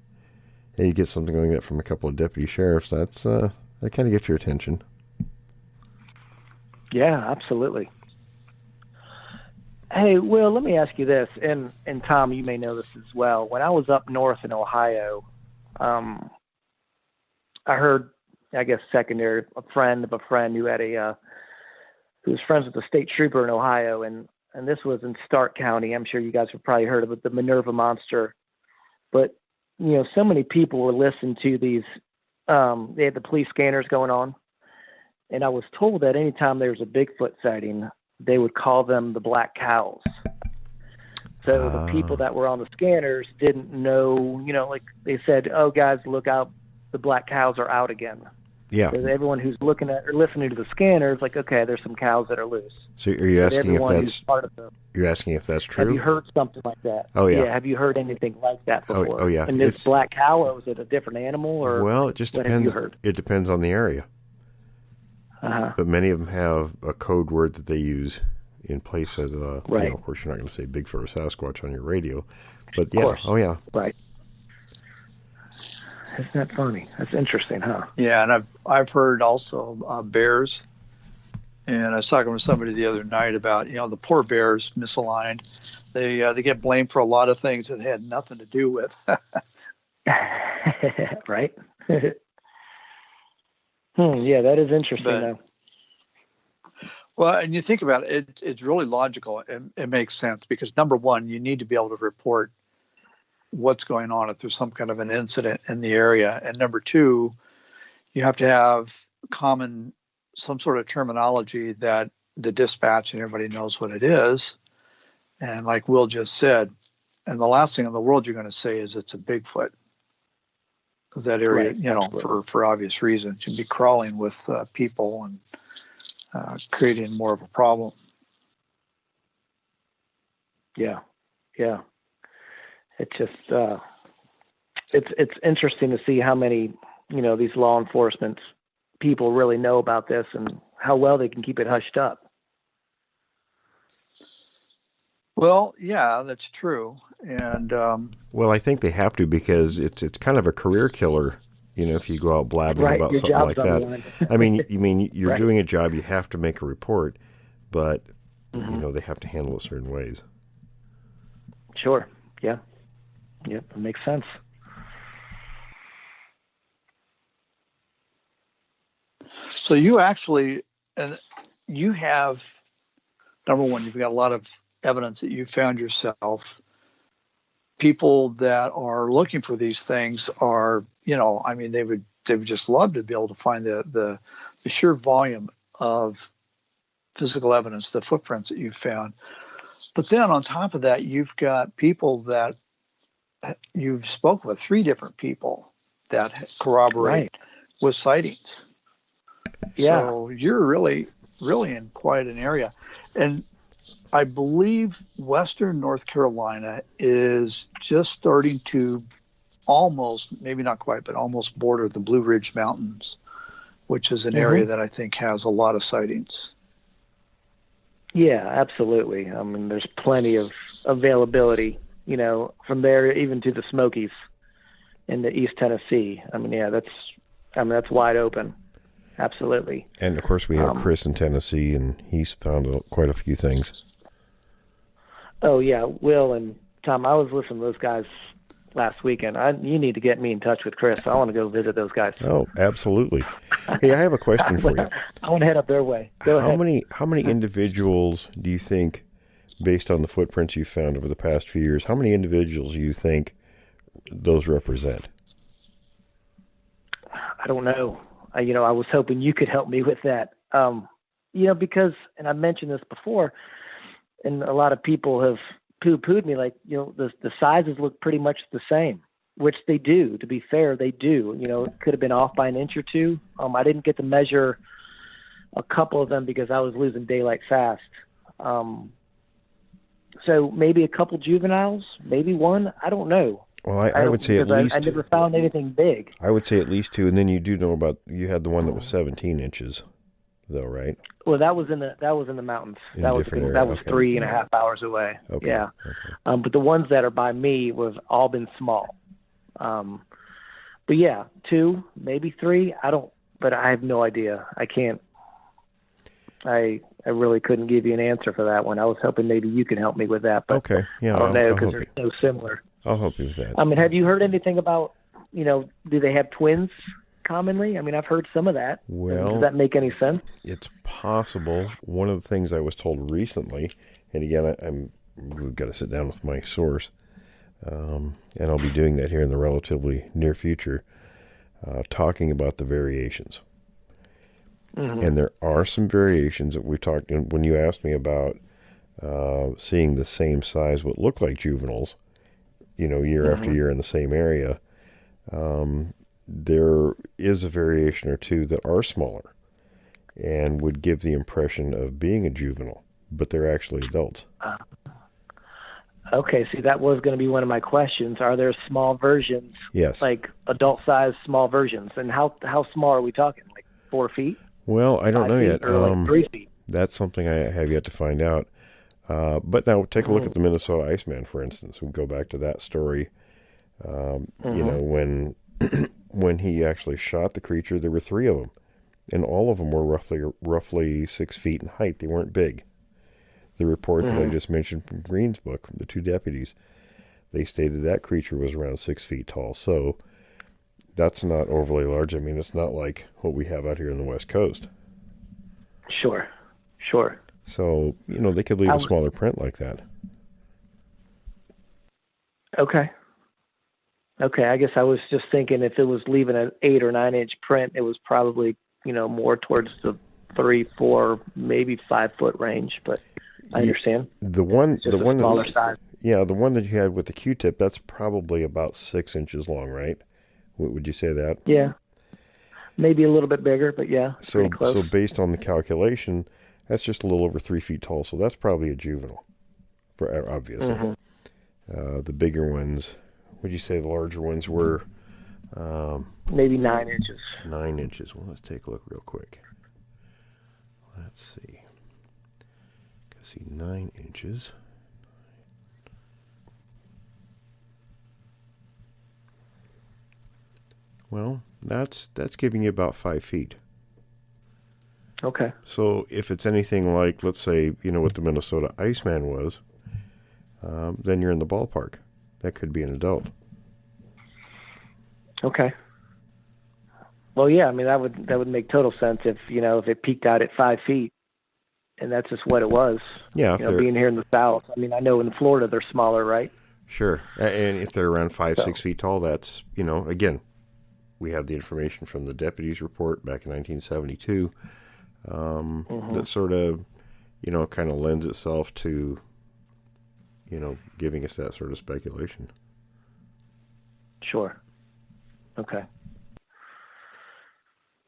Hey, you get something like that from a couple of deputy sheriffs, that kind of gets your attention. Yeah, absolutely. Hey, Will, let me ask you this, and Tom, you may know this as well. When I was up north in Ohio, I heard, I guess, secondary, a friend of a friend who had who was friends with a state trooper in Ohio, and this was in Stark County. I'm sure you guys have probably heard of it, the Minerva Monster. But, so many people were listening to these, they had the police scanners going on, and I was told that anytime there was a Bigfoot sighting, they would call them the black cows. So the people that were on the scanners didn't know, like they said, oh, guys, look out, the black cows are out again. Yeah. So everyone who's looking at or listening to the scanners, like, okay, there's some cows that are loose. So are you asking if that's part of you're asking if that's true? Have you heard something like that? Oh, yeah. Have you heard anything like that before? Oh yeah. And this black cow, or was it a different animal, or well, it just what depends. Have you heard? It depends on the area. Uh-huh. But many of them have a code word that they use in place of, right. Of course, you're not going to say Bigfoot or Sasquatch on your radio. But yeah, oh yeah. Right. Isn't that funny? That's interesting, huh? Yeah, and I've heard also bears. And I was talking with somebody the other night about, the poor bears misaligned. They get blamed for a lot of things that had nothing to do with. Right. Yeah, that is interesting, though. Well, and you think about it, it's really logical. It makes sense because, number one, you need to be able to report what's going on if there's some kind of an incident in the area. And number two, you have to have some sort of terminology that the dispatch and everybody knows what it is. And like Will just said, and the last thing in the world you're going to say is it's a Bigfoot. Because that area, right, for obvious reasons, you'd be crawling with people and creating more of a problem. Yeah. It's just it's interesting to see how many these law enforcement people really know about this and how well they can keep it hushed up. Well, yeah, that's true. And well, I think they have to because it's kind of a career killer if you go out blabbing Right, about your something like job's on the that. line. I mean, you're Right. doing a job, you have to make a report, but, Mm-hmm. they have to handle it certain ways. Sure. Yeah. Yep. That makes sense. So you actually, and you have, number one, you've got a lot of evidence that you found yourself. People that are looking for these things are, I mean, they would just love to be able to find the sheer volume of physical evidence, the footprints that you've found. But then on top of that, you've got people that you've spoken with, 3 different people that corroborate with sightings. Yeah. So you're really, really in quite an area. And I believe Western North Carolina is just starting to almost, maybe not quite, but almost border the Blue Ridge Mountains, which is an area that I think has a lot of sightings. Yeah, absolutely. I mean, there's plenty of availability, from there even to the Smokies into East Tennessee. I mean, yeah, that's wide open. Absolutely. And, of course, we have Chris in Tennessee, and he's found quite a few things. Oh, yeah. Will and Tom, I was listening to those guys last weekend. You need to get me in touch with Chris. I want to go visit those guys. Oh, absolutely. Hey, I have a question for you. I want to head up their way. Go ahead. How many individuals do you think, based on the footprints you found over the past few years, how many individuals do you think those represent? I don't know. I was hoping you could help me with that. Because, and I mentioned this before, and a lot of people have poo-pooed me, like, the sizes look pretty much the same, which they do. To be fair, they do. It could have been off by an inch or two. I didn't get to measure a couple of them because I was losing daylight fast. So maybe a couple juveniles, maybe one. I don't know. Well, I would say at least. I never found anything big. I would say at least 2, and then you do know you had the one that was 17 inches, though, right? Well, that was in the mountains. That was 3.5 hours away. Okay. Yeah. Okay. But the ones that are by me have all been small. But yeah, 2, maybe 3. But I have no idea. I can't. I really couldn't give you an answer for that one. I was hoping maybe you could help me with that. But okay. Yeah. I don't know because they're so similar. I'll help you with that. I mean, have you heard anything about, do they have twins commonly? I mean, I've heard some of that. Well, does that make any sense? It's possible. One of the things I was told recently, and again, we've got to sit down with my source, and I'll be doing that here in the relatively near future, talking about the variations. Mm-hmm. And there are some variations that we talked, and when you asked me about seeing the same size, what looked like juveniles, year after year in the same area, there is a variation or 2 that are smaller and would give the impression of being a juvenile, but they're actually adults. Okay, see, that was going to be one of my questions. Are there small versions? Yes. Like adult-sized small versions? And how small are we talking? Like 4 feet? Well, I don't know yet. Or like 3 feet? That's something I have yet to find out. But now take a look at the Minnesota Iceman, for instance. We'll go back to that story. When he actually shot the creature, there were 3 of them, and all of them were roughly 6 feet in height. They weren't big. The report that I just mentioned from Green's book, from the 2 deputies, they stated that creature was around 6 feet tall. So that's not overly large. I mean, it's not like what we have out here in the West Coast. Sure. So, they could leave a smaller print like that. Okay. I guess I was just thinking if it was leaving an 8 or 9 inch print, it was probably, more towards the 3, 4, maybe 5 foot range, but I understand. The one smaller size. Yeah, the one that you had with the Q-tip, that's probably about 6 inches long, right? Would you say that? Yeah. Maybe a little bit bigger, but yeah. So based on the calculation, that's just a little over 3 feet tall. So that's probably a juvenile, obviously. Mm-hmm. The bigger ones, would you say the larger ones were? Maybe 9 inches. 9 inches. Well, let's take a look real quick. Let's see. 9 inches. Well, that's giving you about 5 feet. Okay. So if it's anything like, let's say, what the Minnesota Iceman was, then you're in the ballpark. That could be an adult. Okay. Well, yeah, I mean, that would make total sense if it peaked out at 5 feet, and that's just what it was. Yeah. Being here in the South. I mean, I know in Florida they're smaller, right? Sure. And if they're around 6 feet tall, that's, again, we have the information from the deputy's report back in 1972 that sort of, kind of lends itself to, giving us that sort of speculation. Sure. Okay.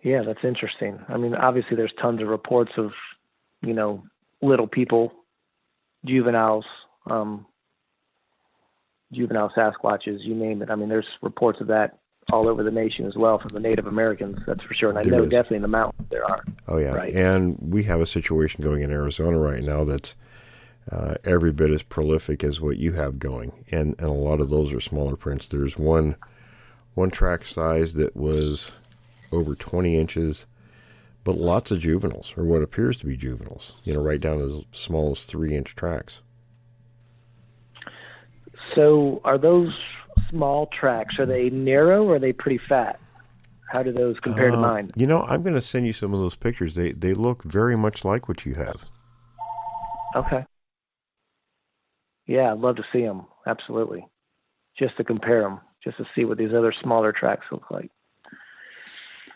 Yeah, that's interesting. I mean, obviously there's tons of reports of, little people, juveniles, juvenile Sasquatches, you name it. I mean, there's reports of that all over the nation as well from the Native Americans, that's for sure. And I know definitely in the mountains there are. Oh, yeah. Right. And we have a situation going in Arizona right now that's every bit as prolific as what you have going. And a lot of those are smaller prints. There's one track size that was over 20 inches, but lots of juveniles, or what appears to be juveniles, right down as small as 3-inch tracks. So are those small tracks, are they narrow or are they pretty fat? How do those compare to mine? I'm going to send you some of those pictures. They look very much like what you have. Okay. Yeah, I'd love to see them. Absolutely. Just to compare them, just to see what these other smaller tracks look like.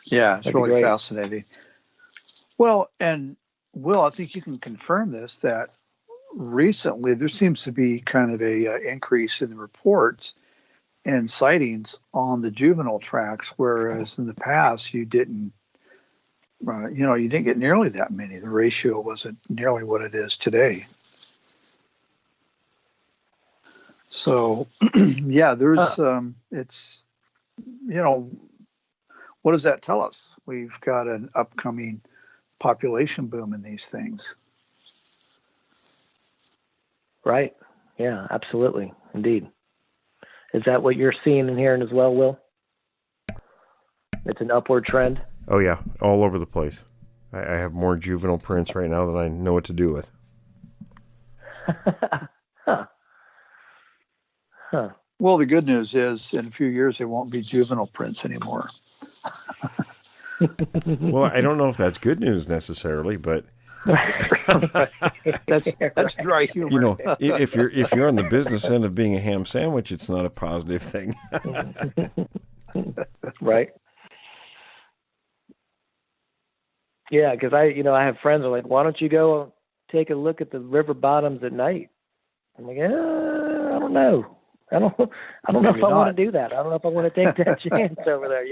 Yeah, it's really fascinating. Well, and Will, I think you can confirm this, that recently there seems to be kind of a increase in the reports and sightings on the juvenile tracks, whereas in the past you didn't get nearly that many. The ratio wasn't nearly what it is today. So, yeah, there's it's, what does that tell us? We've got an upcoming population boom in these things. Right. Yeah, absolutely. Indeed. Is that what you're seeing and hearing as well, Will? It's an upward trend? Oh, yeah, all over the place. I have more juvenile prints right now than I know what to do with. Huh. Well, the good news is in a few years, there won't be juvenile prints anymore. Well, I don't know if that's good news necessarily, but that's dry humor. If you're on the business end of being a ham sandwich, it's not a positive thing. Right. Yeah, because I have friends who are like, why don't you go take a look at the river bottoms at night? I'm like, I don't know. I don't know if I want to do that. I don't know if I want to take that chance over there.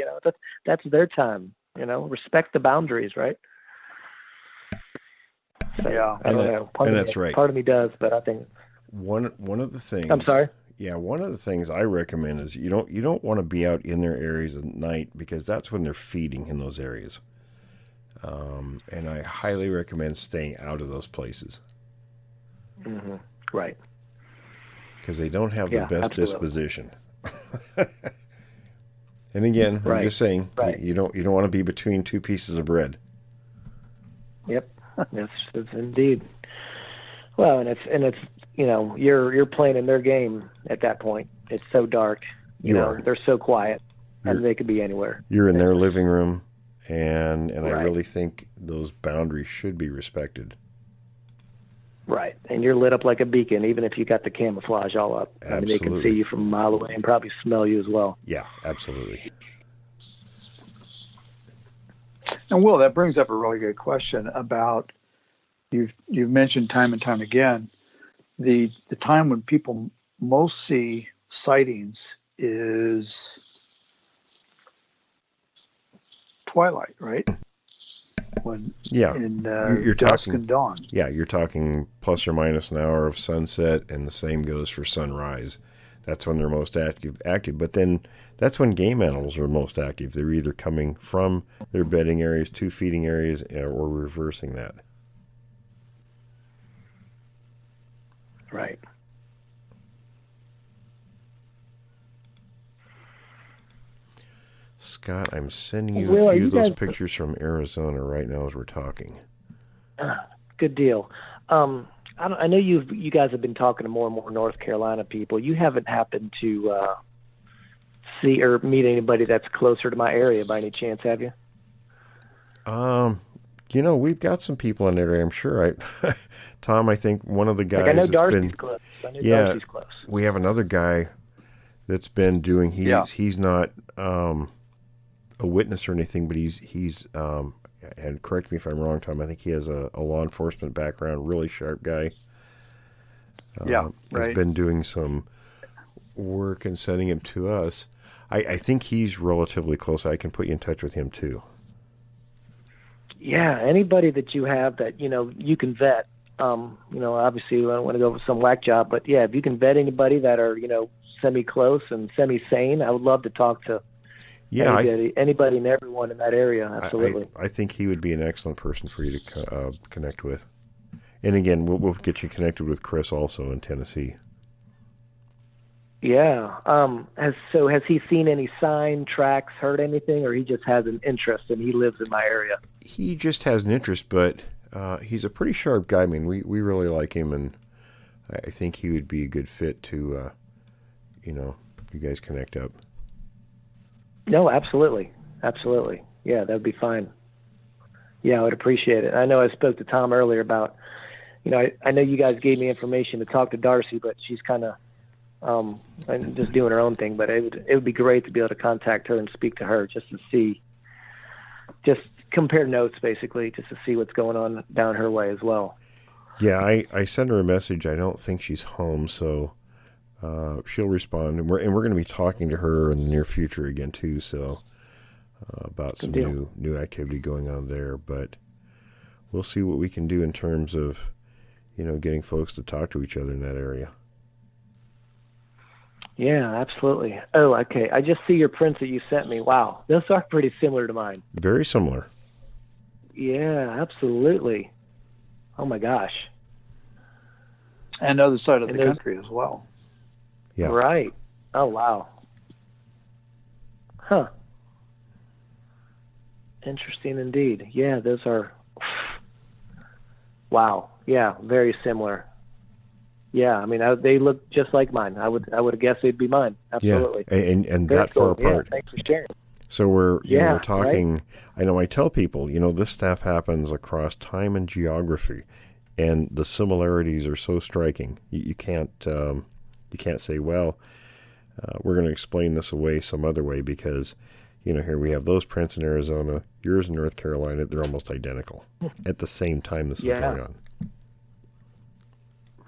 That's their time. Respect the boundaries, right? So, yeah, I don't know. That's right. Part of me does, but I think one of the things. I'm sorry. Yeah, one of the things I recommend is you don't want to be out in their areas at night, because that's when they're feeding in those areas. And I highly recommend staying out of those places. Mm-hmm. Right. Because they don't have the best disposition. And again, I'm just saying, you don't want to be between two pieces of bread. Yep, that's indeed. Well, and it's you're playing in their game at that point. It's so dark. They're so quiet, and they could be anywhere. You're in their living room, and I really think those boundaries should be respected. Right, and you're lit up like a beacon, even if you got the camouflage all up. Absolutely. I mean, they can see you from a mile away and probably smell you as well. Yeah, absolutely. And Will, that brings up a really good question about you've mentioned time and time again the time when people most see sightings is twilight, right? When you're dusk talking, and dawn. Yeah, you're talking plus or minus an hour of sunset, and the same goes for sunrise. That's when they're most active. But then that's when game animals are most active. They're either coming from their bedding areas to feeding areas, or reversing that. Right. Scott, I'm sending you Will, a are few you of those guys- pictures from Arizona right now as we're talking. Good deal. I know you guys have been talking to more and more North Carolina people. You haven't happened to see or meet anybody that's closer to my area by any chance, have you? You know, we've got some people in that area, I'm sure. Tom, I think one of the guys Like I know that's Darcy's been... close. I know Yeah, Darcy's close. we have another guy that's been doing... He's not a witness or anything, but he's and correct me if I'm wrong, Tom, I think he has a law enforcement background, really sharp guy. Right. He's been doing some work and sending him to us. I think he's relatively close. I can put you in touch with him, too. Yeah, anybody that you have that, you can vet. Obviously I don't want to go for some whack job, but yeah, if you can vet anybody that are, semi-close and semi-sane, I would love to talk to anybody and everyone in that area. Absolutely. I think he would be an excellent person for you to connect with. And again, we'll get you connected with Chris also in Tennessee. Yeah. Has he seen any sign, tracks, heard anything, or he just has an interest and he lives in my area? He just has an interest, but he's a pretty sharp guy. I mean, we really like him, and I think he would be a good fit to, you guys connect up. No, absolutely. Absolutely. Yeah, that would be fine. Yeah, I would appreciate it. I know I spoke to Tom earlier about, I know you guys gave me information to talk to Darcy, but she's kind of and just doing her own thing. But it would be great to be able to contact her and speak to her just to see, just compare notes basically, just to see what's going on down her way as well. Yeah, I sent her a message. I don't think she's home, so she'll respond, and we're going to be talking to her in the near future again too. So about some new activity going on there, but we'll see what we can do in terms of getting folks to talk to each other in that area. Yeah, absolutely. Oh, okay. I just see your prints that you sent me. Wow, those are pretty similar to mine. Very similar. Yeah, absolutely. Oh my gosh. And other side of the country as well. Yeah. Right. Oh, wow. Huh. Interesting indeed. Yeah, those are... Wow. Yeah, very similar. Yeah, I mean, they look just like mine. I would guess they'd be mine. Absolutely. Yeah, and that far apart. Yeah, thanks for sharing. So we're talking... Right? I know I tell people, this stuff happens across time and geography, and the similarities are so striking. You can't say, well, we're going to explain this away some other way because, here we have those prints in Arizona, yours in North Carolina. They're almost identical at the same time this is going on.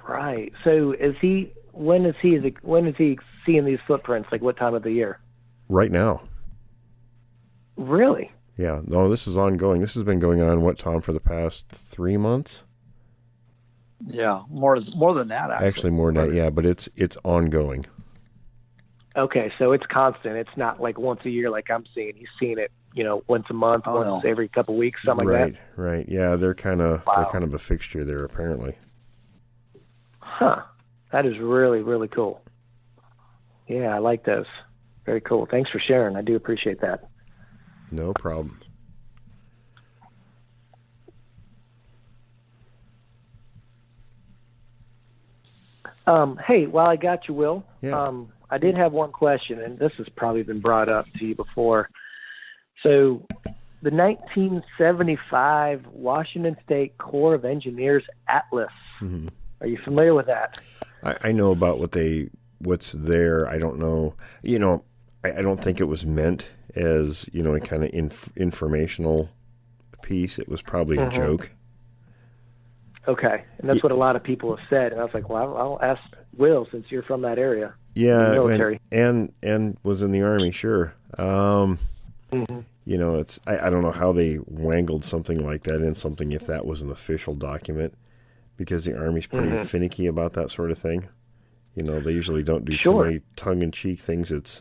Right. So when is he seeing these footprints? Like what time of the year? Right now. Really? Yeah. No, this is ongoing. This has been going on, Tom, for the past 3 months? Yeah, more than that, actually. Actually, more than that, yeah, but it's ongoing. Okay, so it's constant. It's not like once a year like I'm seeing. He's seeing it, once a month, every couple of weeks, something like that. Right. Yeah, they're kind of a fixture there, apparently. Huh. That is really, really cool. Yeah, I like those. Very cool. Thanks for sharing. I do appreciate that. No problem. Hey, while I got you, Will, yeah. I did have one question, and this has probably been brought up to you before. So the 1975 Washington State Corps of Engineers Atlas, are you familiar with that? I know about what's there. I don't know. I don't think it was meant as, a kind of informational piece. It was probably a joke. Okay, and that's what a lot of people have said. And I was like, well, I'll ask Will since you're from that area. Yeah, military. And was in the Army, sure. It's I don't know how they wangled something like that in something if that was an official document, because the Army's pretty finicky about that sort of thing. They usually don't do too many tongue-in-cheek things. It's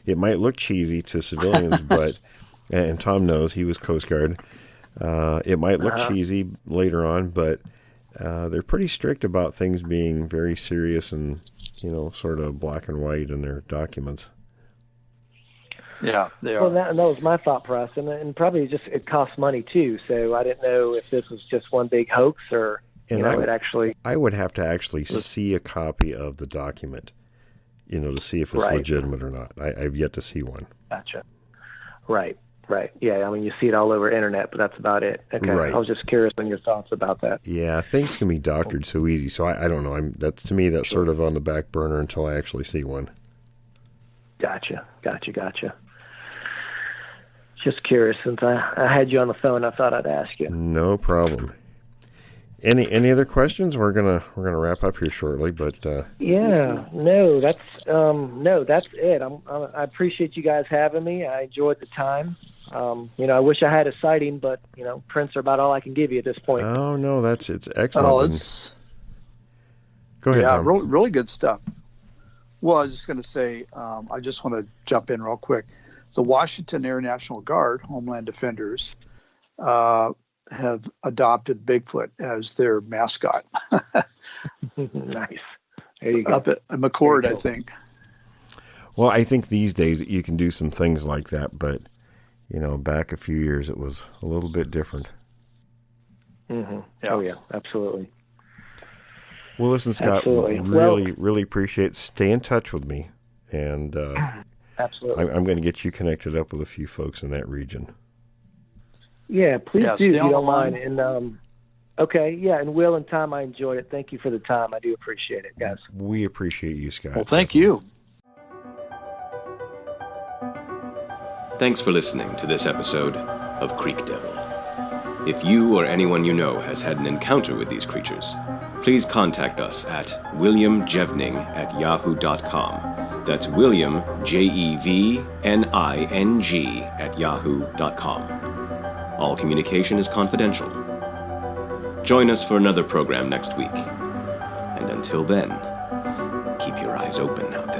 it might look cheesy to civilians, but and Tom knows he was Coast Guard. It might look cheesy later on, but they're pretty strict about things being very serious and, sort of black and white in their documents. Yeah, they are. Well, that was my thought process, and probably just it costs money too. So I didn't know if this was just one big hoax or And it actually. I would have to actually see a copy of the document, to see if it's Right. legitimate or not. I've yet to see one. Gotcha. Right. Yeah, I mean, you see it all over internet, but that's about it. Okay. Right. I was just curious on your thoughts about that. Yeah, things can be doctored so easy. So I don't know. To me, that's sort of on the back burner until I actually see one. Gotcha. Just curious, since I had you on the phone, I thought I'd ask you. No problem. Any other questions? We're gonna wrap up here shortly, but Yeah, no, that's it. I appreciate you guys having me. I enjoyed the time. I wish I had a sighting, but prints are about all I can give you at this point. oh no, it's excellent. Oh, And- it's go ahead. yeah, Tom. really good stuff. Well, I was just going to say, I just want to jump in real quick. The Washington Air National Guard, Homeland Defenders, have adopted Bigfoot as their mascot. Nice. There you go. Up at McCord, Very I cool. think. Well, I think these days you can do some things like that, but back a few years it was a little bit different. Mm-hmm. Oh yeah, absolutely. Well, listen, Scott, Absolutely. really appreciate it. Stay in touch with me, and Absolutely. I'm going to get you connected up with a few folks in that region. Yeah, please Yeah, do stay if on you the don't mind. line. And okay, yeah, and Will and Tom, I enjoyed it. Thank you for the time. I do appreciate it, guys. We appreciate you, Scott. Well, thank you. Thanks for listening to this episode of Creek Devil. If you or anyone you know has had an encounter with these creatures, please contact us at williamjevning@yahoo.com. That's William, Jevning, @yahoo.com. All communication is confidential. Join us for another program next week. And until then, keep your eyes open out there.